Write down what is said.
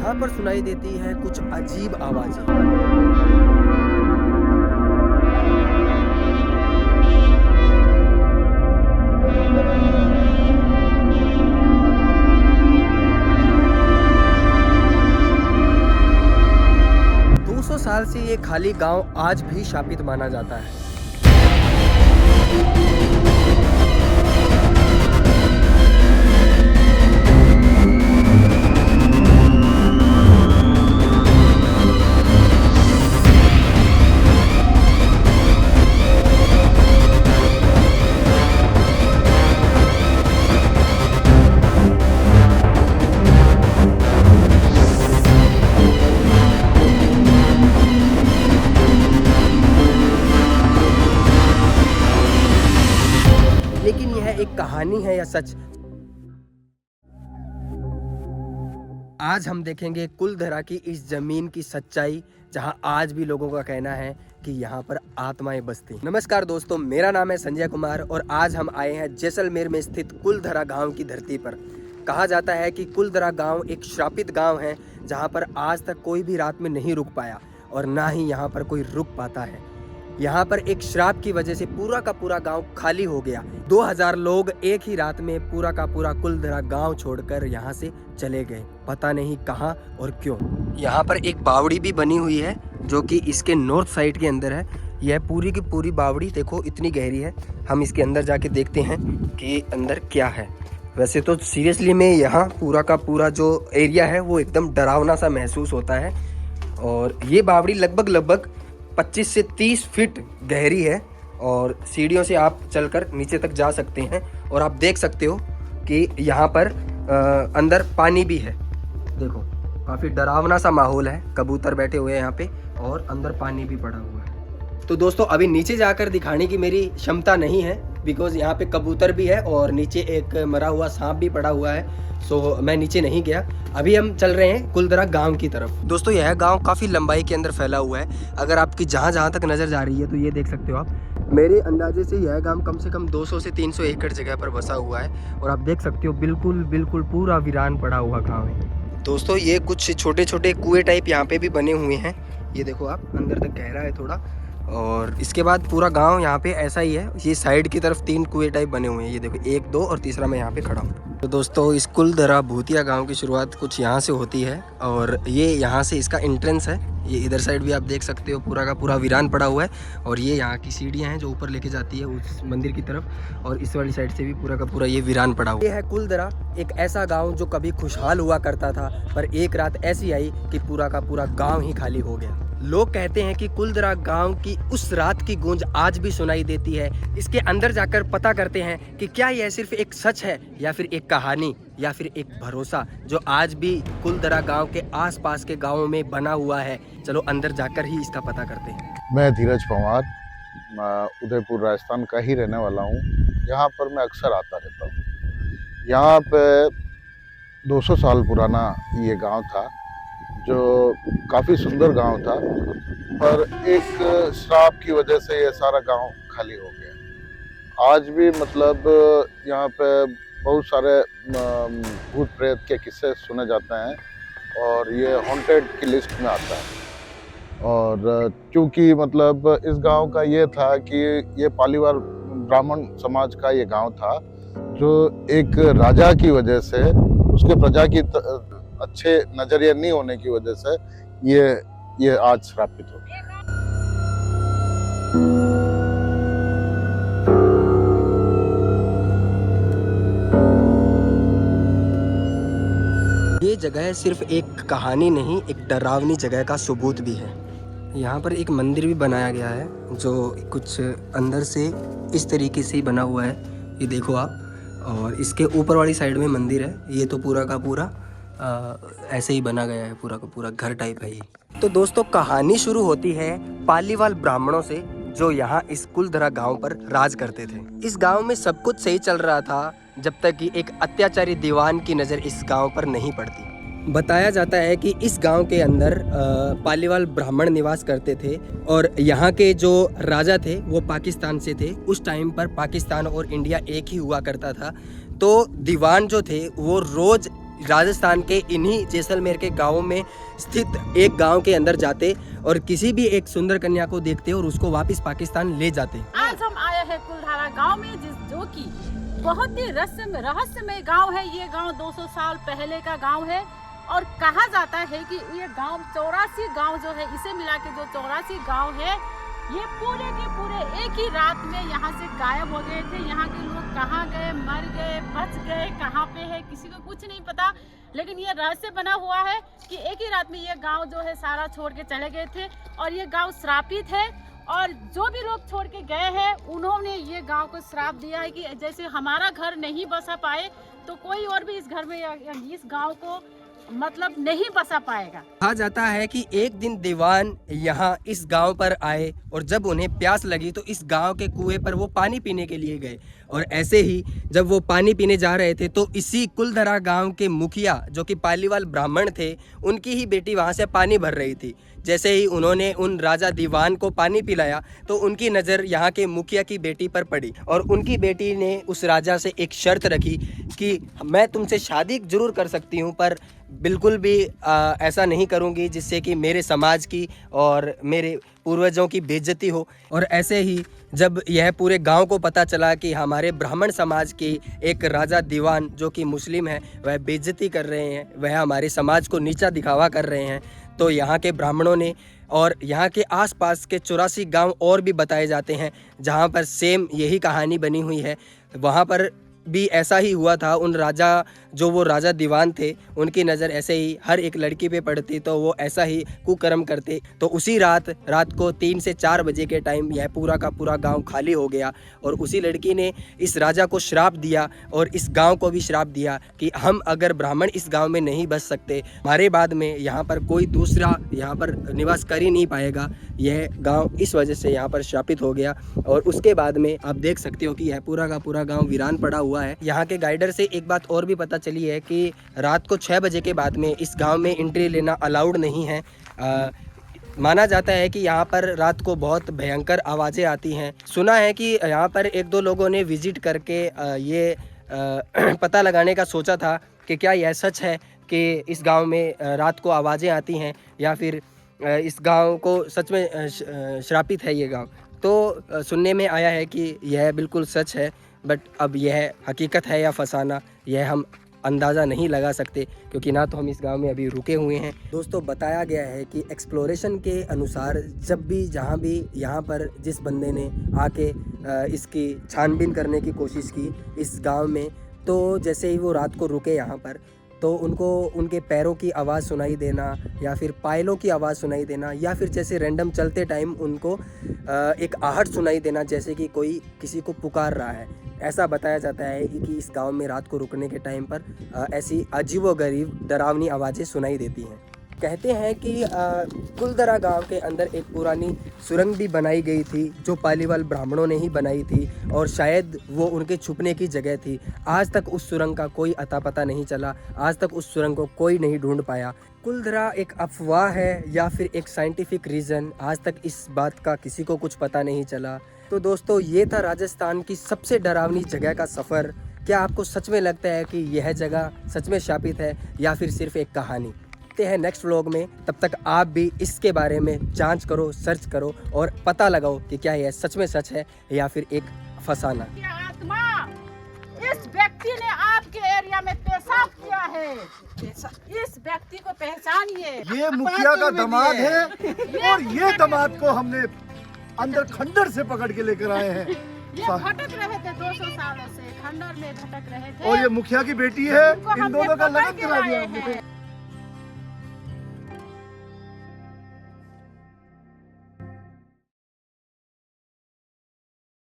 यहाँ पर सुनाई देती है कुछ अजीब आवाजें। 200 साल से ये खाली गांव आज भी शापित माना जाता है। लेकिन यह एक कहानी है या सच? आज हम देखेंगे कुलधरा की इस जमीन की सच्चाई, जहां आज भी लोगों का कहना है कि यहां पर आत्माएं बसती। नमस्कार दोस्तों, मेरा नाम है संजय कुमार और आज हम आए हैं जैसलमेर में स्थित कुलधरा गांव की धरती पर। कहा जाता है कि कुलधरा गांव एक श्रापित गांव है, जहां पर आज तक कोई भी रात में नहीं रुक पाया और ना ही यहां पर कोई रुक पाता है। यहाँ पर एक श्राप की वजह से पूरा का पूरा गांव खाली हो गया। 2000 लोग एक ही रात में पूरा का पूरा कुलधरा गांव छोड़कर यहाँ से चले गए, पता नहीं कहाँ और क्यों। यहाँ पर एक बावड़ी भी बनी हुई है जो कि इसके नॉर्थ साइड के अंदर है। यह पूरी की पूरी बावड़ी देखो इतनी गहरी है। हम इसके अंदर जाके देखते हैं कि अंदर क्या है। वैसे तो सीरियसली में यहाँ पूरा का पूरा जो एरिया है वो एकदम डरावना सा महसूस होता है। और ये बावड़ी लगभग 25 से 30 फीट गहरी है और सीढ़ियों से आप चलकर नीचे तक जा सकते हैं। और आप देख सकते हो कि यहाँ पर अंदर पानी भी है। देखो काफ़ी डरावना सा माहौल है, कबूतर बैठे हुए हैं यहाँ पे और अंदर पानी भी पड़ा हुआ है। तो दोस्तों अभी नीचे जाकर दिखाने की मेरी क्षमता नहीं है, बिकॉज यहाँ पे कबूतर भी है और नीचे एक मरा हुआ सांप भी पड़ा हुआ है। सो मैं नीचे नहीं गया। अभी हम चल रहे हैं कुलधरा गांव की तरफ। दोस्तों यह गांव काफ़ी लंबाई के अंदर फैला हुआ है। अगर आपकी जहाँ तक नज़र जा रही है तो ये देख सकते हो आप। मेरे अंदाजे से यह गांव कम से कम 200 से 300 एकड़ जगह पर बसा हुआ है और आप देख सकते हो बिल्कुल पूरा वीरान पड़ा हुआ गाँव है। दोस्तों ये कुछ छोटे छोटे कुएँ टाइप यहाँ पे भी बने हुए हैं। ये देखो आप, अंदर तक गहरा है थोड़ा। और इसके बाद पूरा गांव यहाँ पे ऐसा ही है। ये साइड की तरफ 3 कुएं टाइप बने हुए हैं। ये देखो 1, 2 और तीसरा मैं यहाँ पे खड़ा हूँ। तो दोस्तों इस कुलधरा भूतिया गांव की शुरुआत कुछ यहाँ से होती है और ये यहाँ से इसका एंट्रेंस है। ये इधर साइड भी आप देख सकते हो पूरा का पूरा वीरान पड़ा हुआ है। और ये यहाँ की सीढ़ियाँ हैं जो ऊपर लेके जाती है उस मंदिर की तरफ। और इस वाली साइड से भी पूरा का पूरा ये वीरान पड़ा हुआ है। ये है कुलधरा, एक ऐसा गाँव जो कभी खुशहाल हुआ करता था, पर एक रात ऐसी आई कि पूरा का पूरा गाँव ही खाली हो गया। लोग कहते हैं कि कुलधरा गांव की उस रात की गूंज आज भी सुनाई देती है। इसके अंदर जाकर पता करते हैं कि क्या यह सिर्फ एक सच है या फिर एक कहानी या फिर एक भरोसा जो आज भी कुलधरा गांव के आसपास के गांवों में बना हुआ है। चलो अंदर जाकर ही इसका पता करते हैं। मैं धीरज पंवार, उदयपुर राजस्थान का ही रहने वाला हूँ। यहाँ पर मैं अक्सर आता रहता हूँ। यहाँ पे 200 साल पुराना ये गांव था जो काफ़ी सुंदर गांव था, पर एक श्राप की वजह से ये सारा गांव खाली हो गया। आज भी मतलब यहाँ पे बहुत सारे भूत प्रेत के किस्से सुने जाते हैं और ये हॉन्टेड की लिस्ट में आता है। और क्योंकि मतलब इस गांव का ये था कि ये पालीवाल ब्राह्मण समाज का ये गांव था, जो एक राजा की वजह से उसके प्रजा की अच्छे नजरिए नहीं होने की वजह से ये आज श्रापित हो गया। ये जगह सिर्फ एक कहानी नहीं, एक डरावनी जगह का सबूत भी है। यहाँ पर एक मंदिर भी बनाया गया है जो कुछ अंदर से इस तरीके से ही बना हुआ है। ये देखो आप, और इसके ऊपर वाली साइड में मंदिर है। ये तो पूरा का पूरा ऐसे ही बना गया है, पूरा का पूरा घर टाइप है ये। तो दोस्तों कहानी शुरू होती है पालीवाल ब्राह्मणों से जो यहाँ इस कुलधरा गांव पर राज करते थे। इस गांव में सब कुछ सही चल रहा था जब तक कि एक अत्याचारी दीवान की नज़र इस गांव पर नहीं पड़ती। बताया जाता है कि इस गांव के अंदर पालीवाल ब्राह्मण निवास करते थे और यहाँ के जो राजा थे वो पाकिस्तान से थे। उस टाइम पर पाकिस्तान और इंडिया एक ही हुआ करता था। तो दीवान जो थे वो रोज़ राजस्थान के इन्हीं जैसलमेर के गाँवों में स्थित एक गांव के अंदर जाते और किसी भी एक सुंदर कन्या को देखते और उसको वापस पाकिस्तान ले जाते। आज हम आए हैं कुलधारा गांव में, जो कि बहुत ही रहस्यमय गांव है। ये गांव 200 साल पहले का गांव है और कहा जाता है कि ये गांव 84 गांव जो है, इसे मिला के जो 84 गांव है, ये पूरे के पूरे एक ही रात में यहाँ से गायब हो गए थे। यहाँ के लोग कहाँ गए, मर गए, बच गए, कहाँ पे है, किसी को कुछ नहीं पता। लेकिन ये रहस्य बना हुआ है कि एक ही रात में ये गांव जो है सारा छोड़ के चले गए थे और ये गांव श्रापित है। और जो भी लोग छोड़ के गए हैं उन्होंने ये गांव को श्राप दिया है कि जैसे हमारा घर नहीं बसा पाए तो कोई और भी इस घर में या इस गांव को मतलब नहीं बसा पाएगा। कहा जाता है कि एक दिन दीवान यहाँ इस गांव पर आए और जब उन्हें प्यास लगी तो इस गांव के कुएं पर वो पानी पीने के लिए गए और ऐसे ही जब वो पानी पीने जा रहे थे तो इसी कुलधरा गांव के मुखिया जो कि पालीवाल ब्राह्मण थे, उनकी ही बेटी वहां से पानी भर रही थी। जैसे ही उन्होंने उन राजा दीवान को पानी पिलाया तो उनकी नज़र यहाँ के मुखिया की बेटी पर पड़ी और उनकी बेटी ने उस राजा से एक शर्त रखी कि मैं तुमसे शादी जरूर कर सकती हूँ पर बिल्कुल भी ऐसा नहीं करूँगी जिससे कि मेरे समाज की और मेरे पूर्वजों की बेइज्जती हो। और ऐसे ही जब यह पूरे गांव को पता चला कि हमारे ब्राह्मण समाज की एक राजा दीवान जो कि मुस्लिम है वह बेइज्जती कर रहे हैं, वह हमारे समाज को नीचा दिखावा कर रहे हैं, तो यहाँ के ब्राह्मणों ने और यहाँ के आसपास के 84 गांव और भी बताए जाते हैं जहाँ पर सेम यही कहानी बनी हुई है। वहाँ पर भी ऐसा ही हुआ था। उन राजा जो वो राजा दीवान थे उनकी नज़र ऐसे ही हर एक लड़की पे पड़ती तो वो ऐसा ही कुकर्म करते। तो उसी रात को 3 से 4 बजे के टाइम यह पूरा का पूरा गांव खाली हो गया और उसी लड़की ने इस राजा को श्राप दिया और इस गांव को भी श्राप दिया कि हम अगर ब्राह्मण इस गांव में नहीं बस सकते, हमारे बाद में यहाँ पर कोई दूसरा यहाँ पर निवास कर ही नहीं पाएगा। यह गाँव इस वजह से यहाँ पर श्रापित हो गया और उसके बाद में आप देख सकते हो कि यह पूरा का पूरा गाँव वीरान पड़ा हुआ है। यहाँ के गाइडर से एक बात और भी पता चली है कि रात को 6 बजे के बाद में इस गांव में एंट्री लेना अलाउड नहीं है। माना जाता है कि यहाँ पर रात को बहुत भयंकर आवाज़ें आती हैं। सुना है कि यहाँ पर 1-2 लोगों ने विजिट करके ये पता लगाने का सोचा था कि क्या यह सच है कि इस गांव में रात को आवाज़ें आती हैं या फिर इस गांव को सच में श्रापित है ये गांव। तो सुनने में आया है कि यह बिल्कुल सच है, बट अब यह हकीकत है या फसाना यह हम अंदाज़ा नहीं लगा सकते क्योंकि ना तो हम इस गांव में अभी रुके हुए हैं। दोस्तों बताया गया है कि एक्सप्लोरेशन के अनुसार जब भी जहां भी यहाँ पर जिस बंदे ने आके इसकी छानबीन करने की कोशिश की इस गांव में, तो जैसे ही वो रात को रुके यहाँ पर तो उनको उनके पैरों की आवाज़ सुनाई देना या फिर पायलों की आवाज़ सुनाई देना या फिर जैसे रैंडम चलते टाइम उनको एक आहट सुनाई देना जैसे कि कोई किसी को पुकार रहा है। ऐसा बताया जाता है कि इस गांव में रात को रुकने के टाइम पर ऐसी अजीबोगरीब डरावनी आवाज़ें सुनाई देती हैं। कहते हैं कि कुलधरा गांव के अंदर एक पुरानी सुरंग भी बनाई गई थी जो पालीवाल ब्राह्मणों ने ही बनाई थी और शायद वो उनके छुपने की जगह थी। आज तक उस सुरंग का कोई अता पता नहीं चला, आज तक उस सुरंग को कोई नहीं ढूंढ पाया। कुलधरा एक अफवाह है या फिर एक साइंटिफिक रीज़न, आज तक इस बात का किसी को कुछ पता नहीं चला। तो दोस्तों ये था राजस्थान की सबसे डरावनी जगह का सफ़र। क्या आपको सच में लगता है कि यह जगह सच में शापित है या फिर सिर्फ एक कहानी? हैं नेक्स्ट व्लॉग में, तब तक आप भी इसके बारे में जांच करो, सर्च करो और पता लगाओ कि क्या यह सच में सच है या फिर एक फसाना। आत्मा इस व्यक्ति ने आपके एरिया में पेशाब किया है, इस व्यक्ति को पहचानिए। ये मुखिया का दामाद है और ये दामाद को हमने अंदर खंडर से पकड़ के लेकर आए हैं। ये भटक रहे थे 200 सालों से, खंडर में भटक रहे थे और ये मुखिया की बेटी है, इनको इन हमने दोनों का पकड़ लगन के करा दिया लाए हमने। हैं।